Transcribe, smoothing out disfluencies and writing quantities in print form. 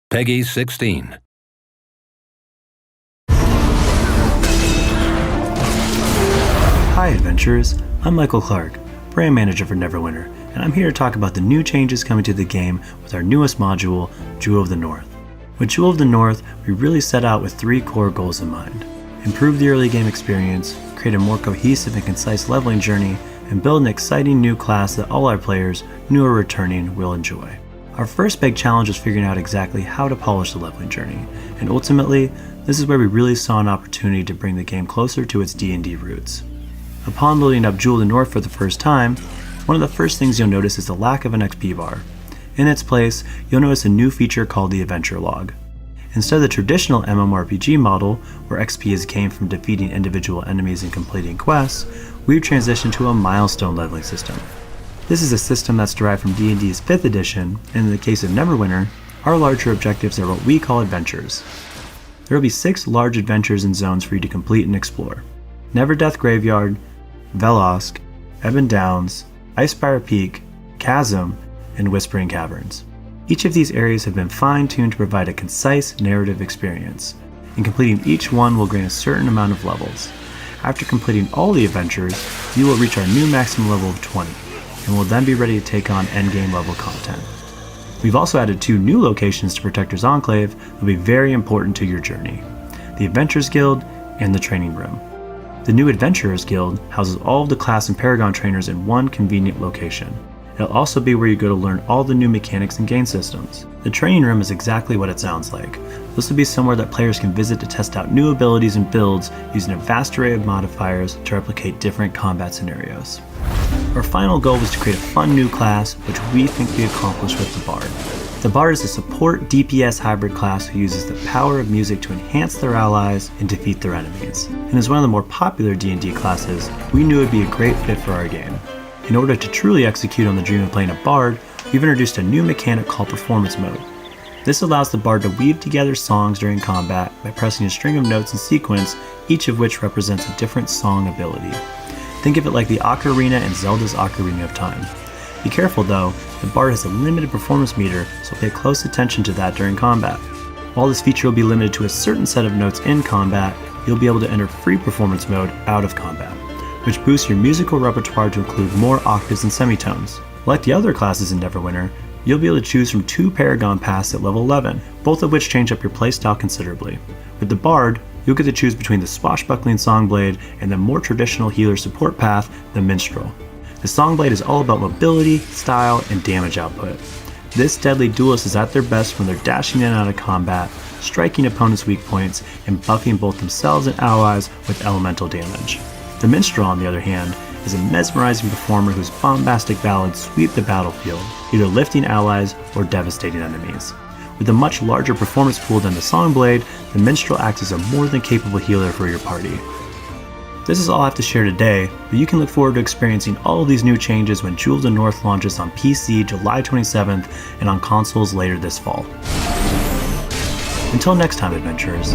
Peggy 16. Hi adventurers, I'm Michael Clark, brand manager for Neverwinter, and I'm here to talk about the new changes coming to the game with our newest module, Jewel of the North. With Jewel of the North, we really set out with 3 core goals in mind: improve the early game experience, create a more cohesive and concise leveling journey, and build an exciting new class that all our players, new or returning, will enjoy. Our first big challenge was figuring out exactly how to polish the leveling journey, and ultimately, this is where we really saw an opportunity to bring the game closer to its D&D roots. Upon loading up Jewel of the North for the first time, one of the first things you'll notice is the lack of an XP bar. In its place, you'll notice a new feature called the Adventure Log. Instead of the traditional MMORPG model, where XP is gained from defeating individual enemies and completing quests, we've transitioned to a milestone leveling system. This is a system that's derived from D&D's 5th edition, and in the case of Neverwinter, our larger objectives are what we call adventures. There will be 6 large adventures and zones for you to complete and explore: Neverdeath Graveyard, Velosk, Ebon Downs, Icespire Peak, Chasm, and Whispering Caverns. Each of these areas have been fine-tuned to provide a concise narrative experience, and completing each one will gain a certain amount of levels. After completing all the adventures, you will reach our new maximum level of 20, and will then be ready to take on endgame level content. We've also added 2 new locations to Protector's Enclave that will be very important to your journey: the Adventurers Guild and the Training Room. The new Adventurers Guild houses all of the class and Paragon trainers in one convenient location. It'll also be where you go to learn all the new mechanics and game systems. The Training Room is exactly what it sounds like. This will be somewhere that players can visit to test out new abilities and builds using a vast array of modifiers to replicate different combat scenarios. Our final goal was to create a fun new class, which we think we accomplished with the Bard. The Bard is a support DPS hybrid class who uses the power of music to enhance their allies and defeat their enemies. And as one of the more popular D&D classes, we knew it would be a great fit for our game. In order to truly execute on the dream of playing a Bard, we've introduced a new mechanic called Performance Mode. This allows the Bard to weave together songs during combat by pressing a string of notes in sequence, each of which represents a different song ability. Think of it like the Ocarina in Zelda's Ocarina of Time. Be careful though, the Bard has a limited performance meter, so pay close attention to that during combat. While this feature will be limited to a certain set of notes in combat, you'll be able to enter free performance mode out of combat, which boosts your musical repertoire to include more octaves and semitones. Like the other classes in Neverwinter, you'll be able to choose from 2 Paragon paths at level 11, both of which change up your playstyle considerably. With the Bard, you'll get to choose between the swashbuckling Songblade and the more traditional healer support path, the Minstrel. The Songblade is all about mobility, style, and damage output. This deadly duelist is at their best when they're dashing in and out of combat, striking opponents' weak points, and buffing both themselves and allies with elemental damage. The Minstrel, on the other hand, is a mesmerizing performer whose bombastic ballads sweep the battlefield, either lifting allies or devastating enemies. With a much larger performance pool than the Songblade, the Minstrel acts as a more than capable healer for your party. This is all I have to share today, but you can look forward to experiencing all of these new changes when Jewel of the North launches on PC July 27th and on consoles later this fall. Until next time, adventurers.